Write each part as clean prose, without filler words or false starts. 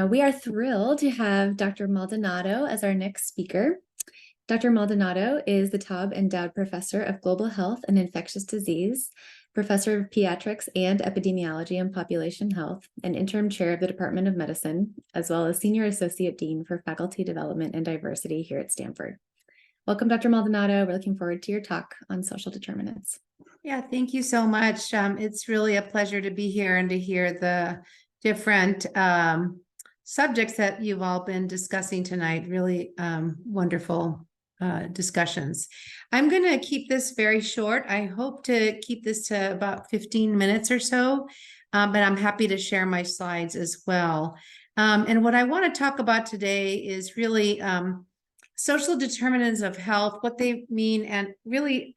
We are thrilled to have Dr. Maldonado as our next speaker. Dr. Maldonado is the Taub Endowed Professor of Global Health and Infectious Disease, Professor of Pediatrics and Epidemiology and Population Health, and Interim Chair of the Department of Medicine, as well as Senior Associate Dean for Faculty Development and Diversity here at Stanford. Welcome, Dr. Maldonado. We're looking forward to your talk on social determinants. Yeah, thank you so much. It's really a pleasure to be here and to hear the different subjects that you've all been discussing tonight. Really wonderful discussions. I'm going to keep this very short. I hope to keep this to about 15 minutes or so, but I'm happy to share my slides as well. And what I want to talk about today is really social determinants of health, what they mean, and really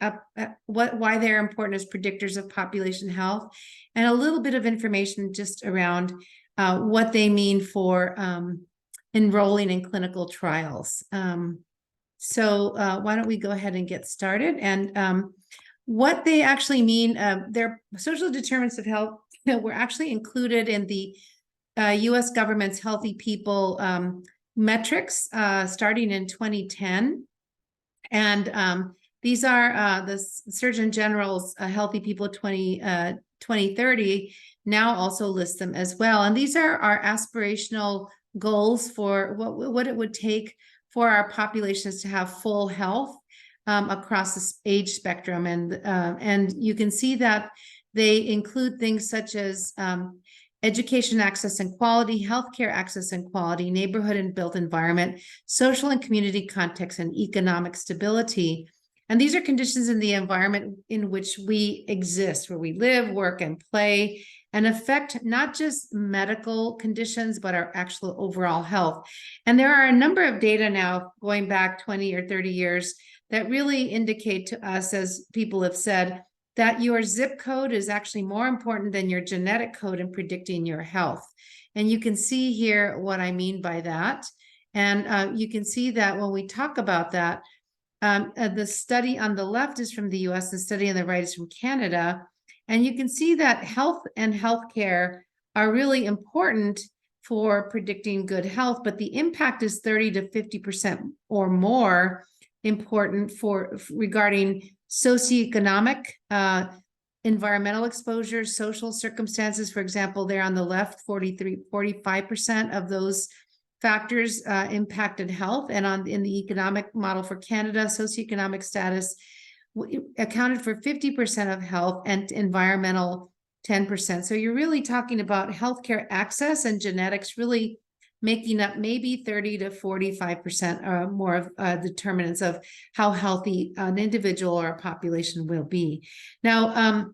why they're important as predictors of population health, and a little bit of information just around what they mean for enrolling in clinical trials. So why don't we go ahead and get started? And what they actually mean, their social determinants of health were actually included in the U.S. government's Healthy People metrics starting in 2010. And these are the Surgeon General's Healthy People 2030 now also list them as well. And these are our aspirational goals for what it would take for our populations to have full health across the age spectrum. And you can see that they include things such as education access and quality, healthcare access and quality, neighborhood and built environment, social and community context, and economic stability. And these are conditions in the environment in which we exist, where we live, work, and play, and affect not just medical conditions, but our actual overall health. And there are a number of data now going back 20 or 30 years that really indicate to us, as people have said, that your zip code is actually more important than your genetic code in predicting your health. And you can see here what I mean by that. And you can see that when we talk about that, the study on the left is from the US, the study on the right is from Canada. And you can see that health and healthcare are really important for predicting good health, but the impact is 30 to 50% or more important regarding socioeconomic, environmental exposure, social circumstances. For example, there on the left, 45% of those factors impacted health. And in the economic model for Canada, socioeconomic status accounted for 50% of health and environmental 10%. So you're really talking about healthcare access and genetics really making up maybe 30 to 45% or more of determinants of how healthy an individual or a population will be. Now,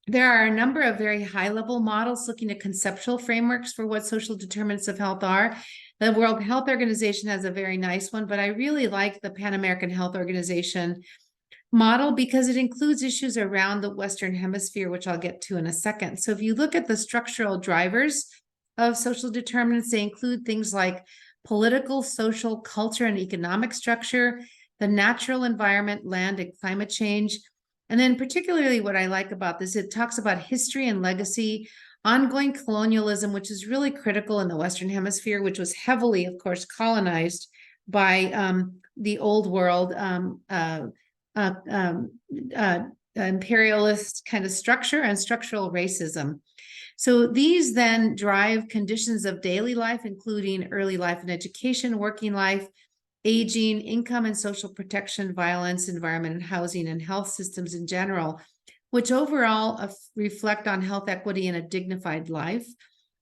there are a number of very high-level models looking at conceptual frameworks for what social determinants of health are. The World Health Organization has a very nice one, but I really like the Pan American Health Organization model because it includes issues around the Western Hemisphere, which I'll get to in a second. So if you look at the structural drivers of social determinants, they include things like political, social, culture, and economic structure, the natural environment, land, and climate change. And then particularly what I like about this, it talks about history and legacy, ongoing colonialism, which is really critical in the Western Hemisphere, which was heavily, of course, colonized by the old world imperialist kind of structure and structural racism. So these then drive conditions of daily life, including early life and education, working life, aging, income and social protection, violence, environment and housing, and health systems in general, which overall reflect on health equity and a dignified life.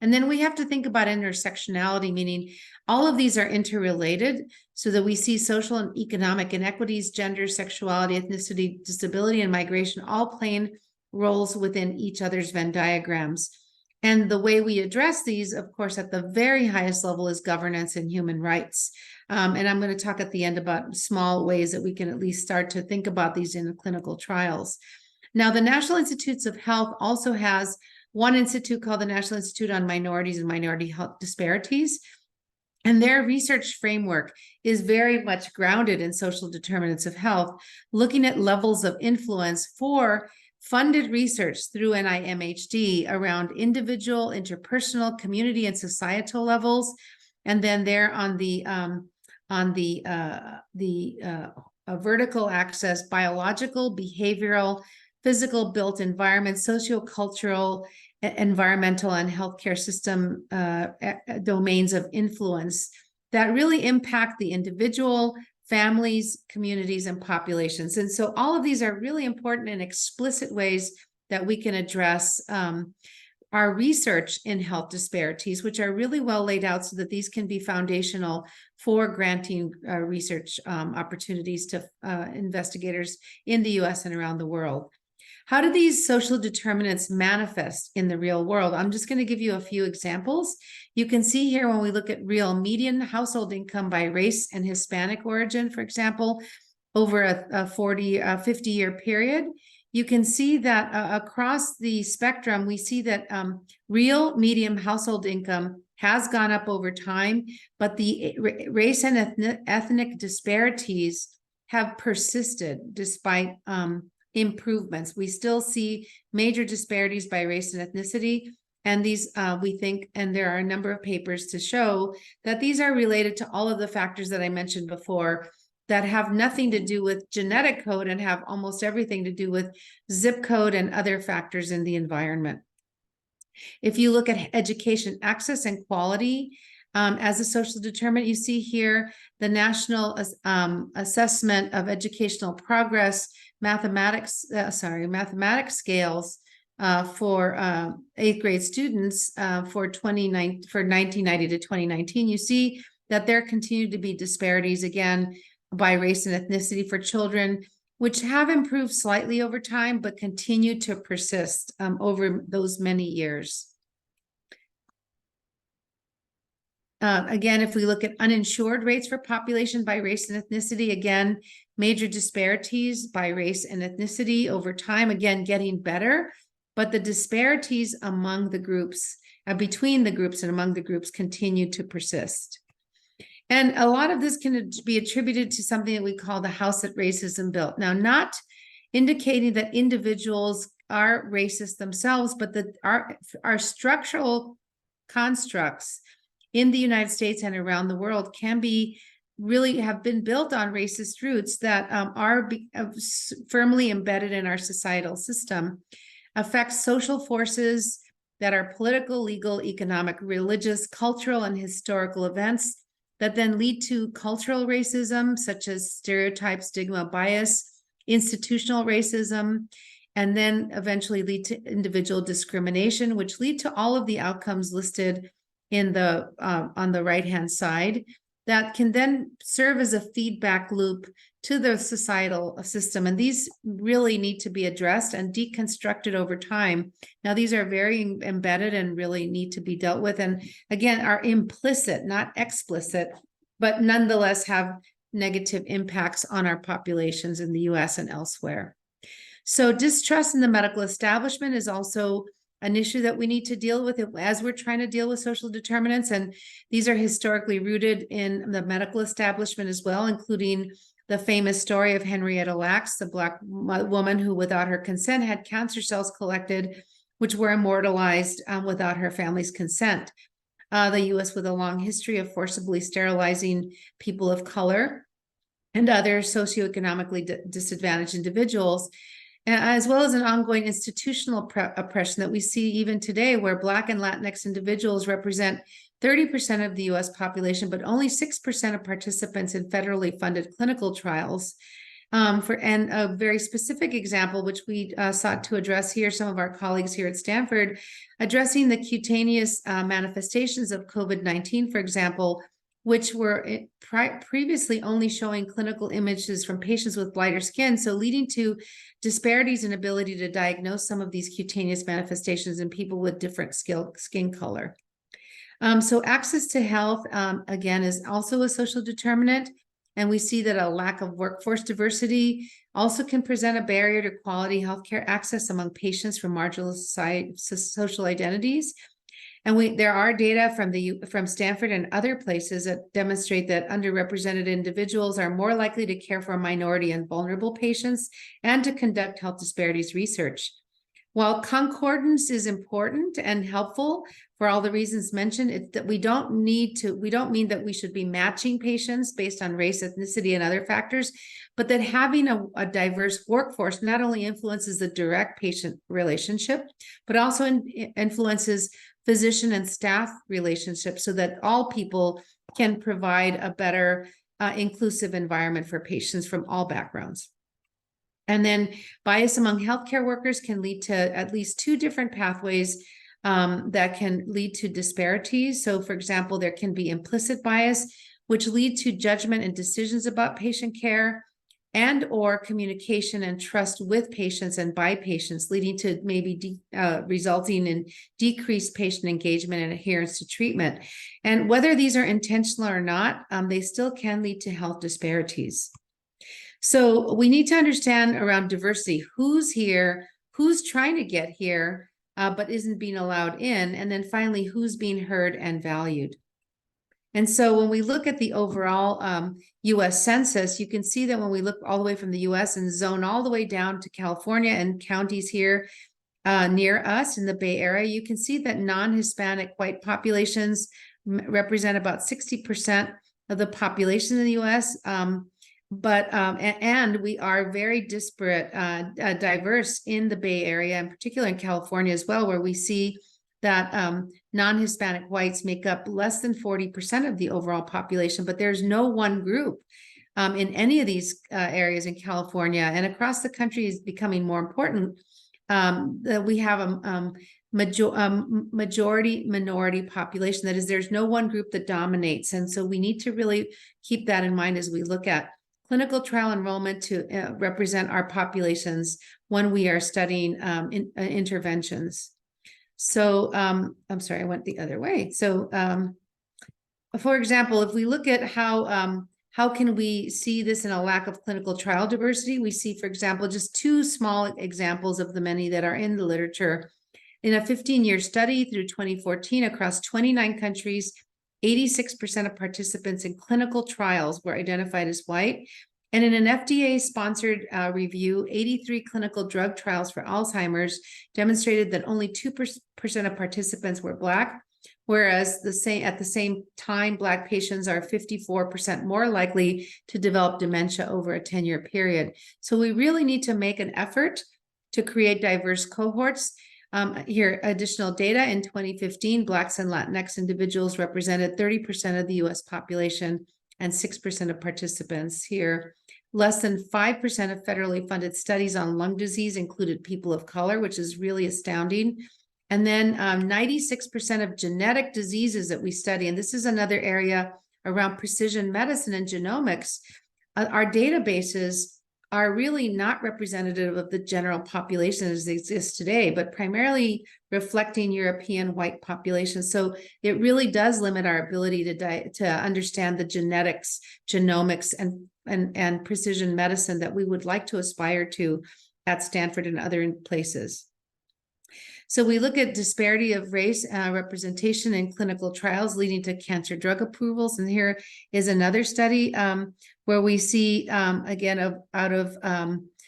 And then we have to think about intersectionality, meaning all of these are interrelated so that we see social and economic inequities, gender, sexuality, ethnicity, disability, and migration all playing roles within each other's Venn diagrams. And the way we address these, of course, at the very highest level is governance and human rights. And I'm going to talk at the end about small ways that we can at least start to think about these in the clinical trials. Now, the National Institutes of Health also has one institute called the National Institute on Minorities and Minority Health Disparities. And their research framework is very much grounded in social determinants of health, looking at levels of influence for funded research through NIMHD around individual, interpersonal, community, and societal levels, And then there on the vertical axis, biological, behavioral, physical built environment, sociocultural, environmental, and healthcare system domains of influence that really impact the individual, families, communities, and populations. And so all of these are really important and explicit ways that we can address our research in health disparities, which are really well laid out so that these can be foundational for granting research opportunities to investigators in the US and around the world. How do these social determinants manifest in the real world? I'm just going to give you a few examples. You can see here when we look at real median household income by race and Hispanic origin, for example, over a 50-year period, you can see that across the spectrum, we see that real median household income has gone up over time, but the race and ethnic disparities have persisted despite improvements. We still see major disparities by race and ethnicity. And these, we think, and there are a number of papers to show that these are related to all of the factors that I mentioned before that have nothing to do with genetic code and have almost everything to do with zip code and other factors in the environment. If you look at education access and quality as a social determinant, you see here the National Assessment of Educational Progress mathematics scales for 8th grade students for 1990 to 2019. You see that there continue to be disparities again by race and ethnicity for children, which have improved slightly over time, but continue to persist over those many years. Again, if we look at uninsured rates for population by race and ethnicity, again, major disparities by race and ethnicity over time, again, getting better, but the disparities among the groups, between the groups and among the groups continue to persist. And a lot of this can be attributed to something that we call the house that racism built. Now, not indicating that individuals are racist themselves, but that our structural constructs in the United States and around the world can be really have been built on racist roots that are firmly embedded in our societal system, affect social forces that are political, legal, economic, religious, cultural, and historical events that then lead to cultural racism, such as stereotype, stigma, bias, institutional racism, and then eventually lead to individual discrimination, which lead to all of the outcomes listed in the on the right-hand side that can then serve as a feedback loop to the societal system. And these really need to be addressed and deconstructed over time. Now, these are very embedded and really need to be dealt with. And again, are implicit, not explicit, but nonetheless have negative impacts on our populations in the US and elsewhere. So distrust in the medical establishment is also an issue that we need to deal with as we're trying to deal with social determinants. And these are historically rooted in the medical establishment as well, including the famous story of Henrietta Lacks, the Black woman who, without her consent, had cancer cells collected, which were immortalized without her family's consent. The U.S. with a long history of forcibly sterilizing people of color and other socioeconomically disadvantaged individuals, as well as an ongoing institutional oppression that we see even today, where Black and Latinx individuals represent 30% of the US population, but only 6% of participants in federally funded clinical trials. And a very specific example, which we sought to address here, some of our colleagues here at Stanford, addressing the cutaneous manifestations of COVID-19, for example, which were previously only showing clinical images from patients with lighter skin, so leading to disparities in ability to diagnose some of these cutaneous manifestations in people with different skin color. So access to health, again, is also a social determinant, and we see that a lack of workforce diversity also can present a barrier to quality healthcare access among patients from marginalized social identities. And there are data from Stanford and other places that demonstrate that underrepresented individuals are more likely to care for minority and vulnerable patients and to conduct health disparities research. While concordance is important and helpful for all the reasons mentioned, it's that we don't mean that we should be matching patients based on race, ethnicity, and other factors, but that having a diverse workforce not only influences the direct patient relationship, but also influences physician and staff relationships so that all people can provide a better inclusive environment for patients from all backgrounds. And then bias among healthcare workers can lead to at least two different pathways that can lead to disparities. So, for example, there can be implicit bias, which lead to judgment and decisions about patient care, and or communication and trust with patients and by patients, leading to maybe resulting in decreased patient engagement and adherence to treatment. And whether these are intentional or not, they still can lead to health disparities. So we need to understand around diversity, who's here, who's trying to get here, but isn't being allowed in, and then finally, who's being heard and valued. And so when we look at the overall US Census, you can see that when we look all the way from the US and zone all the way down to California and counties here near us in the Bay Area, you can see that non-Hispanic white populations represent about 60% of the population in the US. And we are very disparate, diverse in the Bay Area, in particular in California as well, where we see that non-Hispanic whites make up less than 40% of the overall population, but there's no one group in any of these areas in California and across the country is becoming more important that we have a majority minority population. That is, there's no one group that dominates. And so we need to really keep that in mind as we look at clinical trial enrollment to represent our populations when we are studying interventions. So I'm sorry, I went the other way. So for example, if we look at how can we see this in a lack of clinical trial diversity, we see, for example, just two small examples of the many that are in the literature. In a 15-year study through 2014 across 29 countries, 86% of participants in clinical trials were identified as white. And in an FDA-sponsored review, 83 clinical drug trials for Alzheimer's demonstrated that only 2% of participants were Black, whereas at the same time, Black patients are 54% more likely to develop dementia over a 10-year period. So we really need to make an effort to create diverse cohorts. Here, additional data in 2015, Blacks and Latinx individuals represented 30% of the US population and 6% of participants here. Less than 5% of federally funded studies on lung disease included people of color, which is really astounding. And then 96% of genetic diseases that we study, and this is another area around precision medicine and genomics, our databases are really not representative of the general population as they exist today, but primarily reflecting European white population. So it really does limit our ability to understand the genetics, genomics, and precision medicine that we would like to aspire to at Stanford and other places. So we look at disparity of race representation in clinical trials leading to cancer drug approvals. And here is another study where we see, again, out of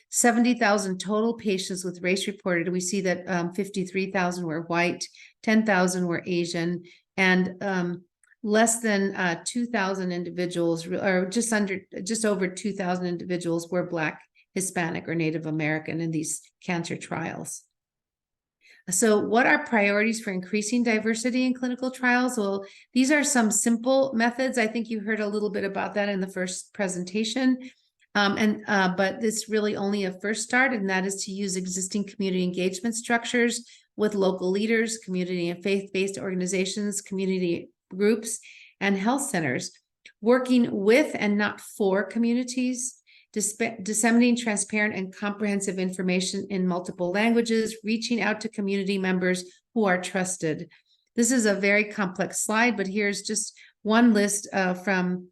70,000 total patients with race reported, we see that 53,000 were white, 10,000 were Asian, and less than 2,000 individuals, or just over 2,000 individuals were Black, Hispanic, or Native American in these cancer trials. So what are priorities for increasing diversity in clinical trials? Well, these are some simple methods. I think you heard a little bit about that in the first presentation. But it's really only a first start, and that is to use existing community engagement structures with local leaders, community and faith-based organizations, community groups, and health centers, working with and not for communities, disseminating transparent and comprehensive information in multiple languages, reaching out to community members who are trusted. This is a very complex slide, but here's just one list from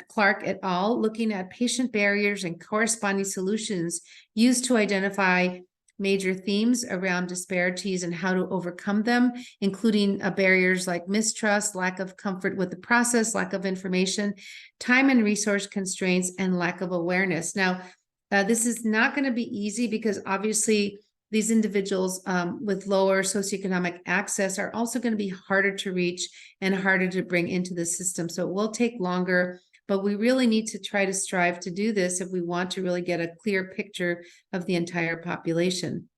Clark et al., looking at patient barriers and corresponding solutions used to identify major themes around disparities and how to overcome them, including barriers like mistrust, lack of comfort with the process, lack of information, time and resource constraints, and lack of awareness. Now, this is not going to be easy because obviously these individuals with lower socioeconomic access are also going to be harder to reach and harder to bring into the system. So it will take longer, but we really need to try to strive to do this if we want to really get a clear picture of the entire population.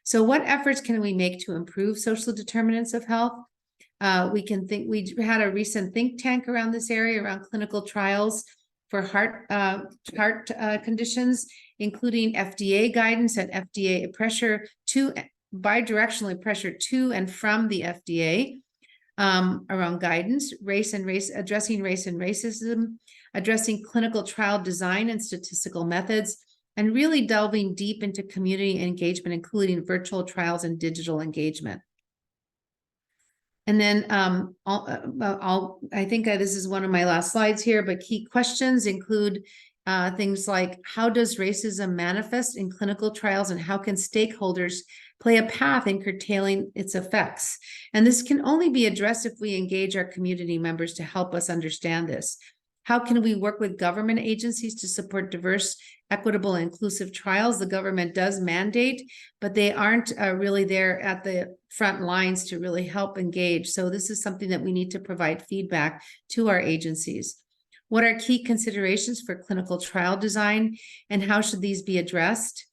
So what efforts can we make to improve social determinants of health? We had a recent think tank around this area, around clinical trials for heart conditions, including FDA guidance and FDA pressure bidirectionally pressure to and from the FDA around guidance, addressing race and racism, addressing clinical trial design and statistical methods, and really delving deep into community engagement, including virtual trials and digital engagement. And then I think this is one of my last slides here, but key questions include things like, how does racism manifest in clinical trials, and how can stakeholders play a path in curtailing its effects? And this can only be addressed if we engage our community members to help us understand this. How can we work with government agencies to support diverse, equitable, and inclusive trials? The government does mandate, but they aren't really there at the front lines to really help engage. So this is something that we need to provide feedback to our agencies. What are key considerations for clinical trial design, and how should these be addressed?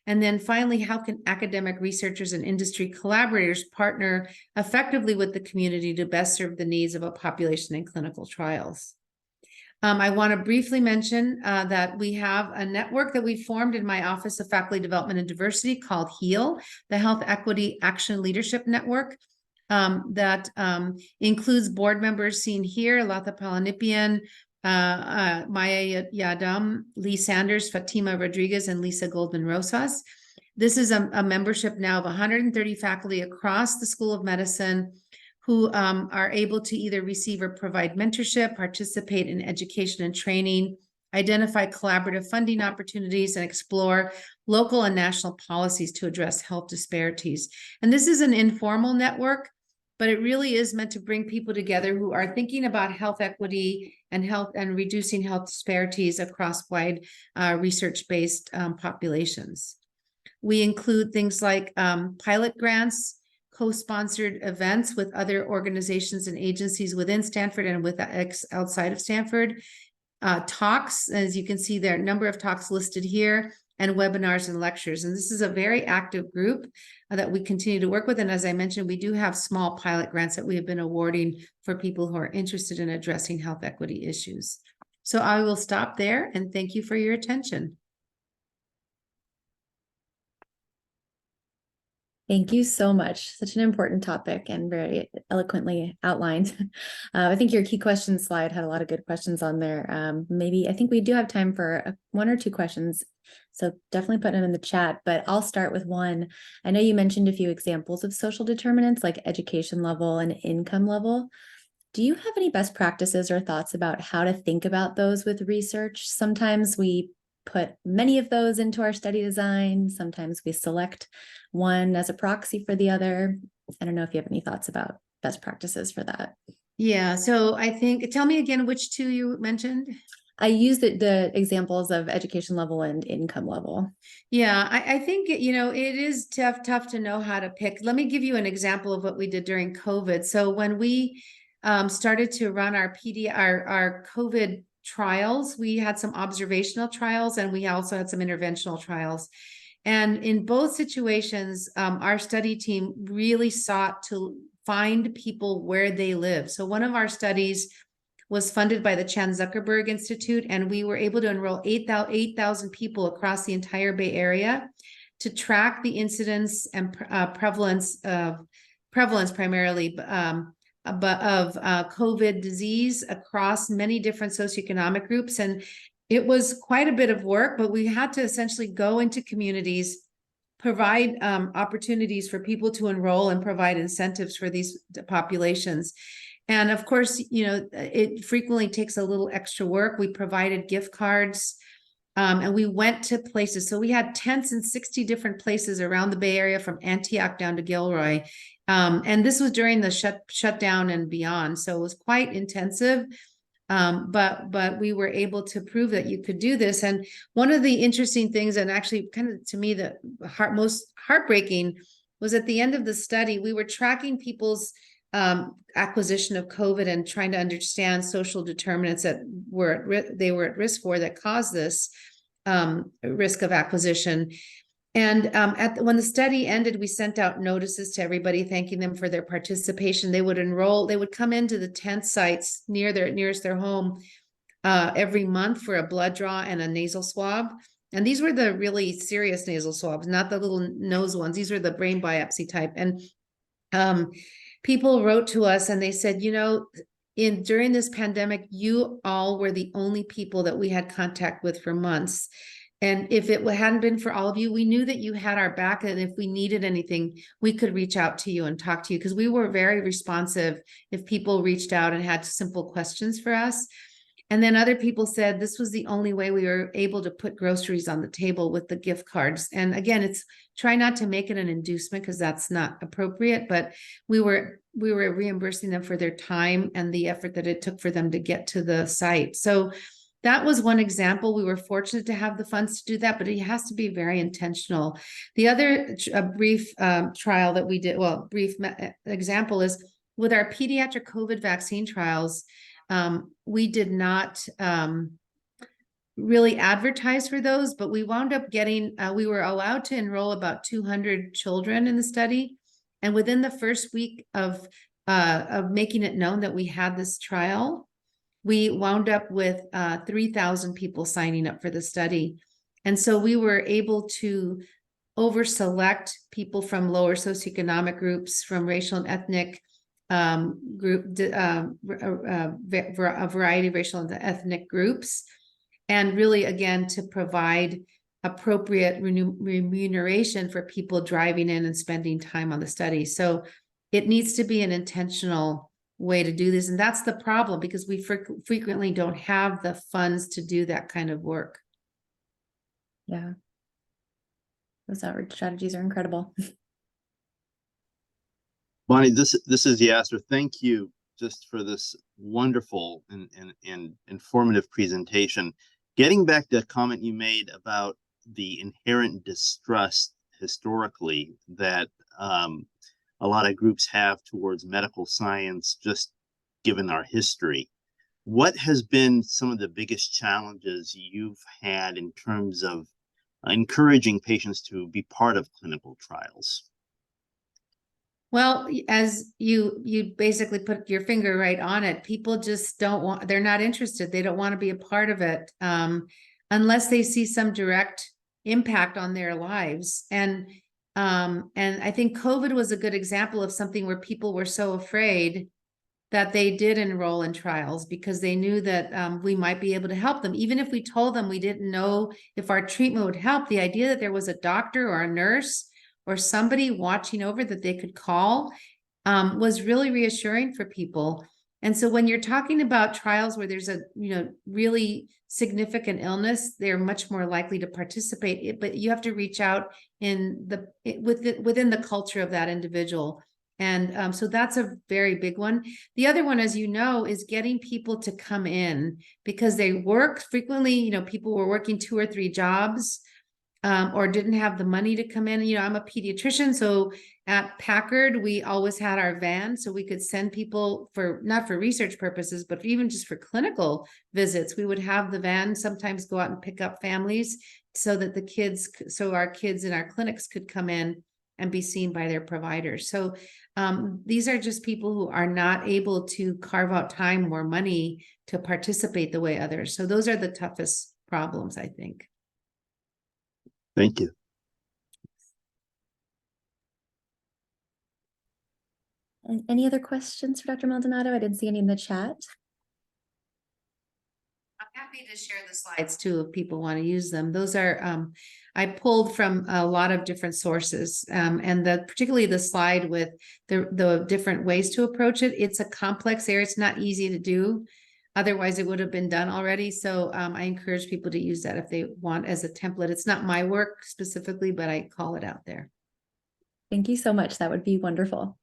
And then finally, how can academic researchers and industry collaborators partner effectively with the community to best serve the needs of a population in clinical trials? I want to briefly mention that we have a network that we formed in my Office of Faculty Development and Diversity called HEAL, the Health Equity Action Leadership Network, that includes board members seen here: Latha Palanipian, Maya Yadam, Lee Sanders, Fatima Rodriguez, and Lisa Goldman Rosas. This is a membership now of 130 faculty across the School of Medicine, who are able to either receive or provide mentorship, participate in education and training, identify collaborative funding opportunities, and explore local and national policies to address health disparities. And this is an informal network, but it really is meant to bring people together who are thinking about health equity and reducing health disparities across wide research-based populations. We include things like pilot grants, co-sponsored events with other organizations and agencies within Stanford and outside of Stanford, talks, as you can see there, a number of talks listed here, and webinars and lectures. And this is a very active group that we continue to work with. And as I mentioned, we do have small pilot grants that we have been awarding for people who are interested in addressing health equity issues. So I will stop there, and thank you for your attention. Thank you so much. Such an important topic and very eloquently outlined. I think your key questions slide had a lot of good questions on there. I think we do have time for one or two questions, so definitely put them in the chat, but I'll start with one. I know you mentioned a few examples of social determinants like education level and income level. Do you have any best practices or thoughts about how to think about those with research? Sometimes we put many of those into our study design. Sometimes we select one as a proxy for the other. I don't know if you have any thoughts about best practices for that. Yeah, so I think, tell me again which two you mentioned. I used the examples of education level and income level. Yeah, I think, it is tough to know how to pick. Let me give you an example of what we did during COVID. So when we started to run our COVID trials, we had some observational trials, and we also had some interventional trials. And in both situations, our study team really sought to find people where they live. So one of our studies was funded by the Chan Zuckerberg Institute, and we were able to enroll 8,000 people across the entire Bay Area to track the incidence and prevalence primarily of COVID disease across many different socioeconomic groups. And it was quite a bit of work, but we had to essentially go into communities, provide opportunities for people to enroll, and provide incentives for these populations. And of course, it frequently takes a little extra work. We provided gift cards, and we went to places. So we had tents in 60 different places around the Bay Area, from Antioch down to Gilroy. And this was during the shutdown and beyond. So it was quite intensive. But we were able to prove that you could do this. And one of the interesting things, and actually kind of to me, the most heartbreaking was at the end of the study, we were tracking people's acquisition of COVID and trying to understand social determinants that they were at risk for that caused this risk of acquisition. And when the study ended, we sent out notices to everybody, thanking them for their participation. They would come into the tent sites nearest their home every month for a blood draw and a nasal swab. And these were the really serious nasal swabs, not the little nose ones. These were the brain biopsy type. And people wrote to us and they said, during this pandemic, you all were the only people that we had contact with for months. And if it hadn't been for all of you, we knew that you had our back. And if we needed anything, we could reach out to you and talk to you, because we were very responsive if people reached out and had simple questions for us. And then other people said this was the only way we were able to put groceries on the table with the gift cards. And again, try not to make it an inducement, because that's not appropriate, but we were reimbursing them for their time and the effort that it took for them to get to the site. So that was one example. We were fortunate to have the funds to do that, but it has to be very intentional. The other brief trial that we did, example is with our pediatric COVID vaccine trials. We did not really advertise for those, but we wound up getting, we were allowed to enroll about 200 children in the study. And within the first week of making it known that we had this trial, we wound up with 3,000 people signing up for the study. And so we were able to over-select people from lower socioeconomic groups, from racial and ethnic a variety of racial and ethnic groups, and really, again, to provide appropriate remuneration for people driving in and spending time on the study. So it needs to be an intentional way to do this. And that's the problem, because we frequently don't have the funds to do that kind of work. Yeah. Those outreach strategies are incredible. Bonnie, this is Yasser. Thank you just for this wonderful and informative presentation. Getting back to a comment you made about the inherent distrust historically that a lot of groups have towards medical science, just given our history. What has been some of the biggest challenges you've had in terms of encouraging patients to be part of clinical trials? Well, as you basically put your finger right on it, people just they're not interested. They don't want to be a part of it unless they see some direct impact on their lives. And I think COVID was a good example of something where people were so afraid that they did enroll in trials, because they knew that we might be able to help them. Even if we told them we didn't know if our treatment would help, the idea that there was a doctor or a nurse or somebody watching over that they could call was really reassuring for people. And so when you're talking about trials where there's a really significant illness, they're much more likely to participate. But you have to reach out within the culture of that individual. And so that's a very big one. The other one, as you know, is getting people to come in, because they work frequently. People were working 2 or 3 jobs. Or didn't have the money to come in. I'm a pediatrician, so at Packard, we always had our van, so we could send people not for research purposes, but even just for clinical visits. We would have the van sometimes go out and pick up families so that our kids in our clinics could come in and be seen by their providers. So these are just people who are not able to carve out time or money to participate the way others. So those are the toughest problems, I think. Thank you. And any other questions for Dr. Maldonado? I didn't see any in the chat. I'm happy to share the slides too if people want to use them. Those are I pulled from a lot of different sources, and particularly the slide with the different ways to approach it. It's a complex area. It's not easy to do. Otherwise, it would have been done already. So I encourage people to use that if they want as a template. It's not my work specifically, but I call it out there. Thank you so much. That would be wonderful.